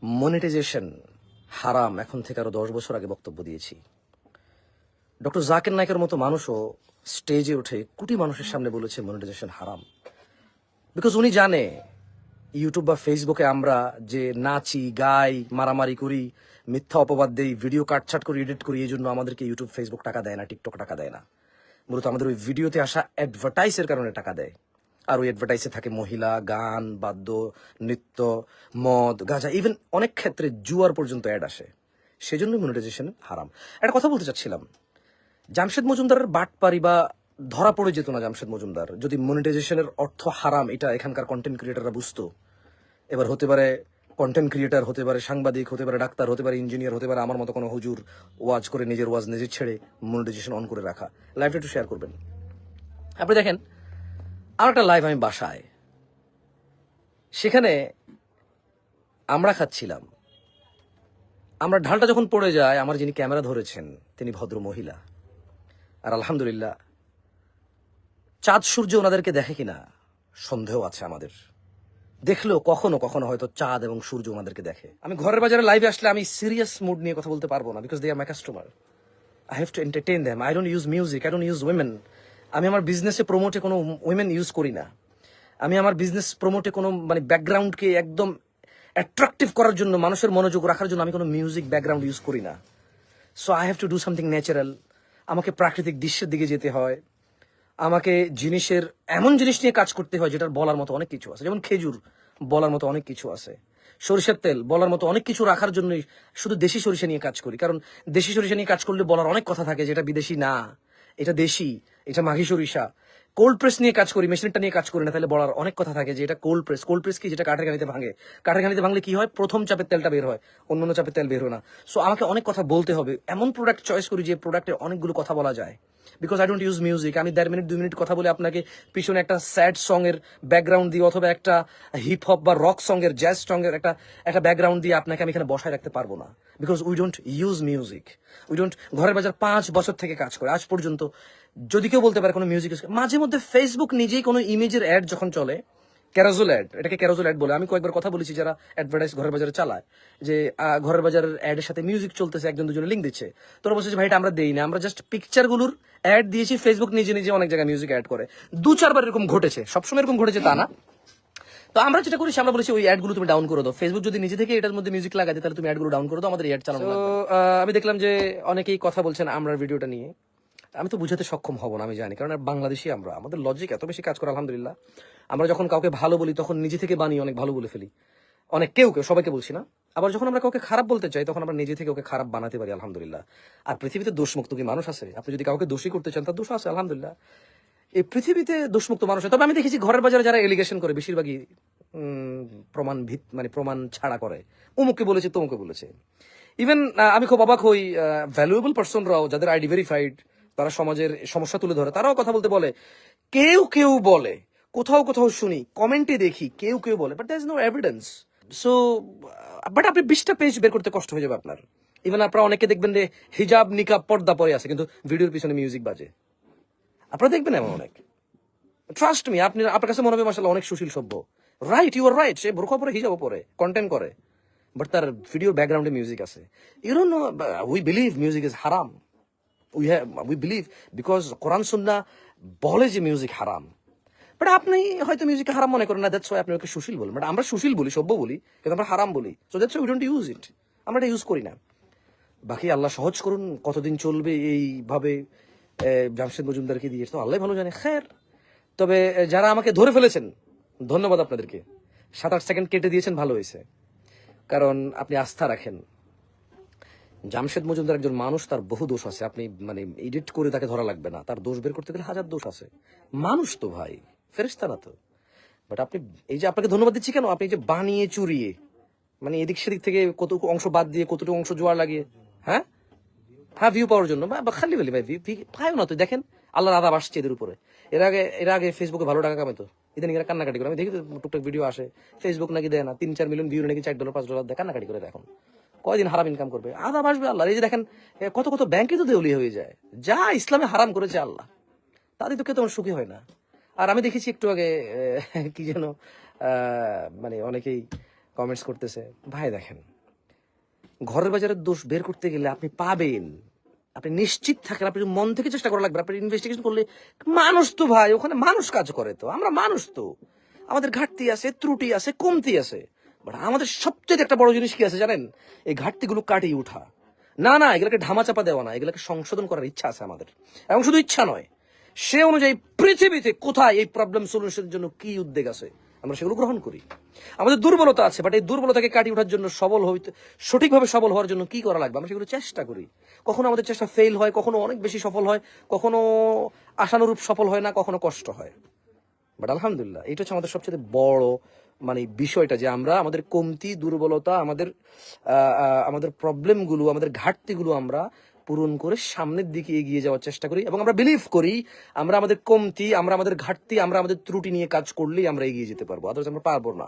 Monetization হারাম এখন থেকে আরো 10 বছর আগে বক্তব্য দিয়েছি। ডক্টর জাকির নায়কের মতো মানুষও স্টেজে উঠে কোটি মানুষের সামনে বলেছে মনিটাইজেশন হারাম, বিকজ উনি জানে ইউটিউব বা ফেসবুকে আমরা যে নাচি, গাই, মারামারি করি, মিথ্যা অপবাদ দেই, ভিডিও কাটছাট করে এডিট করি, এই জন্য আমাদেরকে ইউটিউব ফেসবুক টাকা দেয় না, টিকটক টাকা দেয় না। মূলত আমাদের ওই ভিডিওতে আসা অ্যাডভার্টাইজের কারণে টাকা দেয়। আর ওই অ্যাডভার্টাইজে থাকে মহিলা, গান, বাদ্য, নৃত্য, মদ, গাঁজা, ইভেন অনেক ক্ষেত্রে জুয়ার পর্যন্ত অ্যাড আসে। সেজন্য মনিটাইজেশন হারাম। একটা কথা বলতে চাচ্ছিলাম, জামশেদ মজুমদারের বাটপারি বা ধরা পড়ে যেত না জামশেদ মজুমদার যদি মনিটাইজেশনের অর্থ হারাম এটা এখানকার কন্টেন্ট ক্রিয়েটাররা বুঝতো। এবার হতে পারে কন্টেন্ট ক্রিয়েটার, হতে পারে সাংবাদিক, হতে পারে ডাক্তার, হতে পারে ইঞ্জিনিয়ার, হতে পারে আমার মতো কোনো হুজুর ওয়াজ করে নিজের ওয়াজ নিজে ছেড়ে মনিটাইজেশন অন করে রাখা। লাইভটা একটু শেয়ার করবেন। আপনি দেখেন, আর একটা লাইভ আমি বাসায়, সেখানে আমরা খাচ্ছিলাম, আমরা ঢালটা যখন পড়ে যায়, আমার যিনি ক্যামেরা ধরেছেন তিনি ভদ্র মহিলা, আর আলহামদুলিল্লাহ চাঁদ সূর্য ওনাদেরকে দেখে কিনা সন্দেহ আছে আমাদের। দেখলেও কখনো কখনো হয়তো চাঁদ এবং সূর্য ওনাদেরকে দেখে। আমি ঘরের বাজারে লাইভে আসলে আমি সিরিয়াস মুড নিয়ে কথা বলতে পারবো না, because they are my customer. I have to entertain them. I don't use music, I don't use women. আমি আমার বিজনেসে প্রমোটে কোনো উইমেন ইউজ করি না। আমি আমার বিজনেস প্রমোটে কোনো ব্যাকগ্রাউন্ডকে একদম অ্যাট্রাকটিভ করার জন্য, মানুষের মনোযোগ রাখার জন্য আমি কোনো মিউজিক ব্যাকগ্রাউন্ড ইউজ করি না। So I have to do something natural. আমাকে প্রাকৃতিক দৃশ্যের দিকে যেতে হয়, আমাকে এমন জিনিস নিয়ে কাজ করতে হয় যেটার বলার মতো অনেক কিছু আছে। যেমন খেজুর, বলার মতো অনেক কিছু আছে। সরিষার তেল, বলার মতো অনেক কিছু রাখার জন্যই শুধু দেশি সরিষা নিয়ে কাজ করি। কারণ দেশি সরিষা নিয়ে কাজ করলে বলার অনেক কথা থাকে, যেটা বিদেশি না, এটা দেশি, এটা মাঘি সরিষা। কোল্ড প্রেস নিয়ে কাজ করি, মেশিনটা নিয়ে কাজ করি না, তাহলে বলার অনেক কথা থাকে যে এটা কোল্ড প্রেস। কোল্ড প্রেস কি? যেটা কাঠের ঘানিতে ভাঙে। কাঠের ঘানিতে ভাঙলে কি হয়? প্রথম চাপের তেলটা বের হয়, অন্য চাপের তেল বের হয় না। সো আমাকে অনেক কথা বলতে হবে, এমন প্রোডাক্ট চয়েস করি যে প্রোডাক্টে অনেকগুলো কথা বলা যায়। Because I don't use music. আমি 1.5 মিনিট 2 মিনিট কথা বলে আপনাকে পিছনে একটা স্যাড সং এর ব্যাকগ্রাউন্ড দিয়ে, অথবা একটা হিপ হপ বা রক সং এর, জ্যাজ সং এর একটা ব্যাকগ্রাউন্ড দিয়ে আপনাকে আমি এখানে বসায় রাখতে পারবো না। Because we don't use music. We don't. ঘরের বাজার 5 বছর থেকে কাজ করে, আজ পর্যন্ত যদি কেউ বলতে পারে কোনো মিউজিক। মাঝে মধ্যে ফেসবুক নিজেই কোনো ইমেজের অ্যাড যখন চলে, ক্যারাজোল অ্যাড, এটাকে ক্যারাজোল অ্যাড বলে। আমি কয়েকবার কথা বলেছি যারা অ্যাডভার্টাইজ ঘরের বাজারে চালায়, যে ঘরের বাজারের অ্যাডের সাথে মিউজিক চলতেছে, একজন দুজনে লিঙ্ক দিচ্ছে, তোরা বলছে যে ভাই এটা আমরা দেই না, আমরা জাস্ট পিকচারগুলোর অ্যাড দিয়েছি। ফেসবুক নিজে নিজে অনেক জায়গায় মিউজিক অ্যাড করে। 2-4 বার এরকম ঘটেছে, সবসময় এরকম ঘটেছে তা না। তো আমরা যেটা করি, আমরা বলেছি ওই অ্যাডগুলো তুমি ডাউন করে দাও। ফেসবুক যদি নিজে থেকে এটার মধ্যে মিউজিক লাগায় তাহলে তুমি অ্যাডগুলো ডাউন করে দাও, আমাদের অ্যাড চালানো লাগবে। আমি দেখলাম যে অনেকেই কথা বলছেন আমরা ভিডিওটা নিয়ে। আমি তো বুঝাতে সক্ষম হব না, আমি জানি, কারণ বাংলাদেশি আমরা, আমাদের লজিক এত বেশি কাজ করে আলহামদুলিল্লাহ। আমরা যখন কাউকে ভালো বলি তখন নিজে থেকে বানিয়ে অনেক ভালো বলে ফেলি। কেউ সবাইকে বলছি না। আবার যখন আমরা কাউকে খারাপ বলতে চাই তখন আমরা নিজে থেকে ওকে খারাপ বানাতে পারি আলহামদুলিল্লাহ। আর পৃথিবীতে দোষমুক্ত কি মানুষ আছে? আপনি যদি কাউকে দোষী করতে চান তার দোষ আছে আলহামদুলিল্লাহ। এই পৃথিবীতে দোষমুক্ত মানুষ আছে। তবে আমি দেখেছি ঘরের বাজারে যারা এলিগেশন করে বেশিরভাগই প্রমাণ ছাড়া করে, অমুককে বলেছে তমুকে বলেছে। ইভেন আমি খুব অবাক হই, ভ্যালুয়েবল পার্সনরাও যাদের আইডি ভেরিফাইড, তারা সমাজের সমস্যা তুলে ধরে, তারাও কথা বলতে বলে। কেউ বলে, কোথাও শুনি, কমেন্টে দেখি, কেউ বলে, but there is no evidence. So but আপনি 20টা পেজ বের করতে কষ্ট হয়ে যাবে আপনার। ইভেন আপনারা অনেকে দেখবেন যে হিজাব, নিকাব, পর্দা পরে আছে, কিন্তু ভিডিওর পিছনে মিউজিক বাজে। আপনারা দেখবেন এমন অনেক। ট্রাস্ট মি, আপনার কাছে মনে হবে মাশাআল্লাহ অনেক সুশীল সভ্য। Right, you are right. সে বোরখা পরে, হিজাব পরে, কন্টেন্ট করে, বাট তার ভিডিওর ব্যাকগ্রাউন্ডে মিউজিক আছে। You don't know, we believe music is haram. We believe, because Quran Sunnah বলে যে মিউজিক হারাম। বাট আপনি হয়তো মিউজিক হারাম মনে করেন না, দ্যাটস ওয়াই আপনি ওকে সুশীল বলেন। বাট আমরা সুশীল বলি, সভ্য বলি, কিন্তু আমরা হারাম বলি। So that's why we don't use it. আমরা এটা ইউজ করি না। বাকি আল্লাহ সহজ করুন, কতদিন চলবে এইভাবে জামশেদ মজুমদারকে দিয়ে, তো আল্লাহ ভালো জানে। খের, তবে যারা আমাকে ধরে ফেলেছেন ধন্যবাদ আপনাদেরকে। 7-8 সেকেন্ড কেটে দিয়েছেন, ভালো হয়েছে, কারণ আপনি আস্থা রাখেন। জামশেদ মজুমদার একজন মানুষ, তার বহু দোষ আছে। আপনি এডিট করে তাকে ধরা লাগবে না, তার দোষ বের করতে গেলে হাজার দোষ আছে। মানুষ তো ভাই, ফেরেশতা না তো। বাট আপনি, এই যে আপনাকে ধন্যবাদ দিচ্ছি কেন, আপনি যে বানিয়ে চুরিয়ে, এদিক সেদিক থেকে কতটুকু অংশ বাদ দিয়ে কতটুকু অংশ জোয়ার লাগিয়ে, হ্যাঁ ভিউ পাওয়ার জন্য, বা খালি বলি ভাই পাইও না তো। দেখেন আল্লাহর আদাব আসছে এদের উপরে। এর আগে ফেসবুকে ভালো টাকা কামাতো, ইদানিং এরা কান্নাকাটি করে। আমি দেখি টুকটাক ভিডিও আসে, ফেসবুক নাকি দেয় না, 3-4 মিলিয়ন ভিউ নাকি $4 $5 দেয়, কান্নাকাটি করে। এখন কয়দিন হারাম ইনকাম করবে? আদাব আসবে আল্লাহ। এই যে দেখেন কত ব্যাংকে তো দেউলিয়া হয়ে যায়, যা ইসলামে হারাম করেছে আল্লাহ, তাদের তো কেউ তেমন সুখী হয় না। আর আমি দেখেছি একটু আগে কি যেন অনেকেই কমেন্টস করতেছে, ভাই দেখেন ঘরের বাজারের দোষ বের করতে গেলে আপনি পাবেন, আপনি নিশ্চিত থাকেন, আপনি মন থেকে চেষ্টা করা লাগবে। আপনি ইনভেস্টিগেশন করলে মানুষ তো ভাই, ওখানে মানুষ কাজ করে, তো আমরা মানুষ, তো আমাদের ঘাটতি আছে, ত্রুটি আছে, কমতি আছে, বাট আমাদের সবচেয়ে একটা বড় জিনিস কি আছে জানেন? এই ঘাটতিগুলো কাটিয়ে ওঠা। না না, এগুলোকে ধামাচাপা দেওয়া না, এগুলোকে সংশোধন করার ইচ্ছা আছে আমাদের। এবং শুধু ইচ্ছা নয়, সে অনুযায়ী পৃথিবীতে কোথায় এই প্রবলেম সলিউশনের জন্য কি উদ্যোগ আছে আমরা সেগুলো গ্রহণ করি। আমাদের দুর্বলতা আছে, বাট এই দুর্বলতাকে কাটিয়ে ওঠার জন্য, সঠিকভাবে সবল হওয়ার জন্য কি করা লাগবে আমরা সেগুলো চেষ্টা করি। কখনো আমাদের চেষ্টা ফেল হয়, কখনো অনেক বেশি সফল হয়, কখনো আশানুরূপ সফল হয় না, কখনো কষ্ট হয়। বাট আলহামদুলিল্লাহ, এটা হচ্ছে আমাদের সবচেয়ে বড় বিষয়টা, যে আমরা আমাদের কমতি, দুর্বলতা, আমাদের প্রবলেমগুলো, আমাদের ঘাটতিগুলো আমরা পূরণ করে সামনের দিকে এগিয়ে যাওয়ার চেষ্টা করি। এবং আমরা বিলিভ করি আমরা আমাদের কমতি, আমরা আমাদের ঘাটতি, আমরা আমাদের ত্রুটি নিয়ে কাজ করলেই আমরা এগিয়ে যেতে পারবো, আদারওয়াইজ আমরা পারবো না।